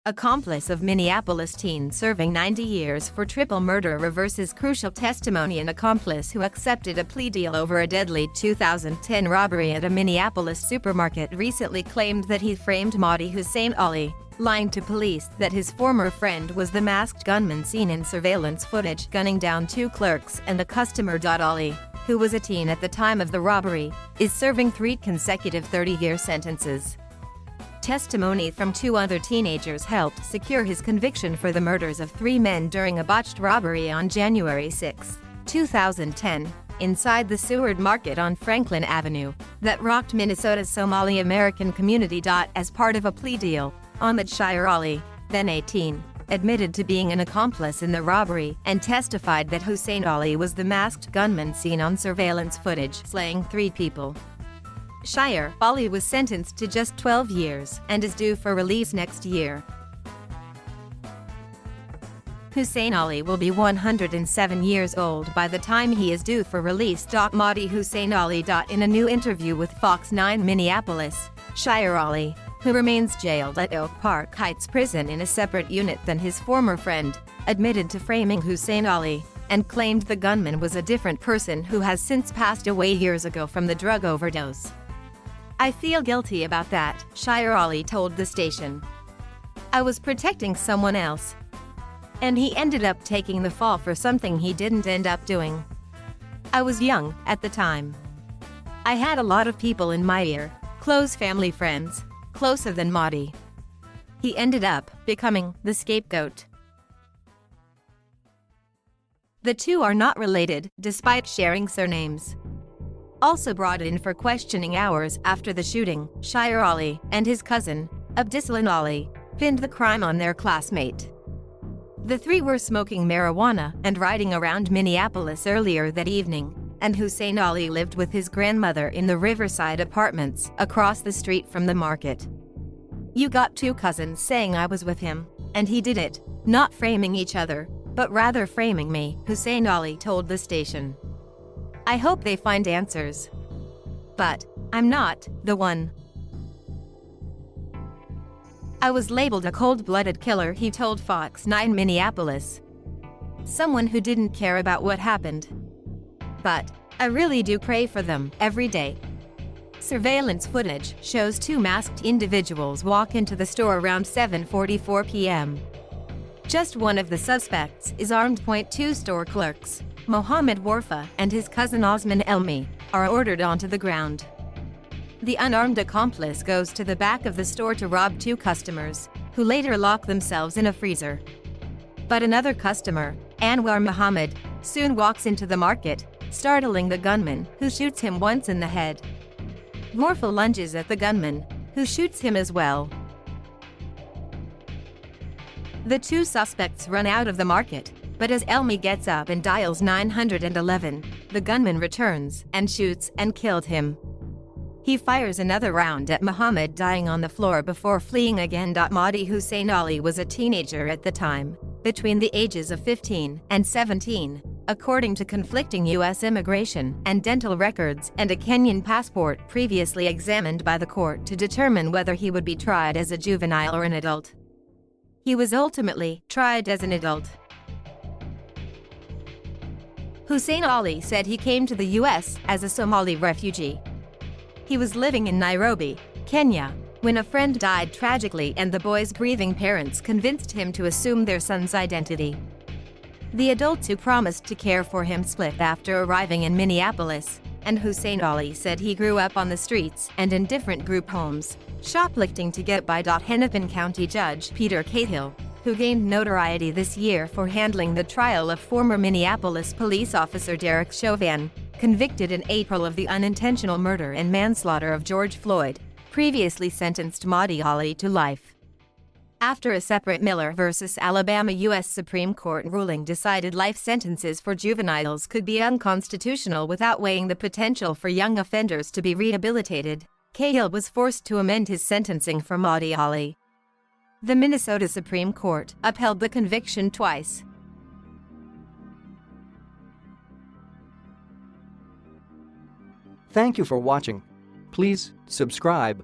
Accomplice of Minneapolis teen serving 90 years for triple murder reverses crucial testimony. An accomplice who accepted a plea deal over a deadly 2010 robbery at a Minneapolis supermarket recently claimed that he framed Mahdi Hussein Ali, lying to police that his former friend was the masked gunman seen in surveillance footage gunning down two clerks and a customer.Ali, who was a teen at the time of the robbery, is serving 3 consecutive 30-year sentences. Testimony from 2 other teenagers helped secure his conviction for the murders of 3 men during a botched robbery on January 6, 2010, inside the Seward Market on Franklin Avenue, that rocked Minnesota's Somali-American community. As part of a plea deal, Ahmed Shire Ali, then 18, admitted to being an accomplice in the robbery and testified that Hussein Ali was the masked gunman seen on surveillance footage slaying 3 people. Shire Ali was sentenced to just 12 years and is due for release next year. Hussein Ali will be 107 years old by the time he is due for release. Mahdi Hussein Ali. In a new interview with Fox 9 Minneapolis, Shire Ali, who remains jailed at Oak Park Heights Prison in a separate unit than his former friend, admitted to framing Hussein Ali and claimed the gunman was a different person who has since passed away years ago from the drug overdose. "I feel guilty about that," Shire Ali told the station. "I was protecting someone else. And he ended up taking the fall for something he didn't end up doing. I was young at the time. I had a lot of people in my ear, close family friends, closer than Mahdi. He ended up becoming the scapegoat." The two are not related, despite sharing surnames. Also brought in for questioning hours after the shooting, Shire Ali and his cousin, Abdissalam Ali, pinned the crime on their classmate. The 3 were smoking marijuana and riding around Minneapolis earlier that evening, and Hussein Ali lived with his grandmother in the Riverside Apartments across the street from the market. "You got 2 cousins saying I was with him, and he did it, not framing each other, but rather framing me," Hussein Ali told the station. "I hope they find answers. But I'm not the one. I was labeled a cold-blooded killer," he told Fox 9 Minneapolis. "Someone who didn't care about what happened. But I really do pray for them every day." Surveillance footage shows 2 masked individuals walk into the store around 7:44 p.m. Just one of the suspects is armed. 2 store clerks, Mohammed Warfa and his cousin Osman Elmi, are ordered onto the ground. The unarmed accomplice goes to the back of the store to rob 2 customers, who later lock themselves in a freezer. But another customer, Anwar Muhammad, soon walks into the market, startling the gunman, who shoots him once in the head. Warfa lunges at the gunman, who shoots him as well. The 2 suspects run out of the market, but as Elmi gets up and dials 911, the gunman returns and shoots and killed him. He fires another round at Muhammad, dying on the floor before fleeing again. Mahdi Hussein Ali was a teenager at the time, between the ages of 15 and 17, according to conflicting U.S. immigration and dental records and a Kenyan passport previously examined by the court to determine whether he would be tried as a juvenile or an adult. He was ultimately tried as an adult. Hussein Ali said he came to the U.S. as a Somali refugee. He was living in Nairobi, Kenya, when a friend died tragically and the boy's grieving parents convinced him to assume their son's identity. The adults who promised to care for him split after arriving in Minneapolis, and Hussein Ali said he grew up on the streets and in different group homes, shoplifting to get by. Hennepin County Judge Peter Cahill, who gained notoriety this year for handling the trial of former Minneapolis police officer Derek Chauvin, convicted in April of the unintentional murder and manslaughter of George Floyd, previously sentenced Mahdi Ali to life. After a separate Miller v. Alabama U.S. Supreme Court ruling decided life sentences for juveniles could be unconstitutional without weighing the potential for young offenders to be rehabilitated, Cahill was forced to amend his sentencing for Mahdi Ali. The Minnesota Supreme Court upheld the conviction twice. Thank you for watching. Please subscribe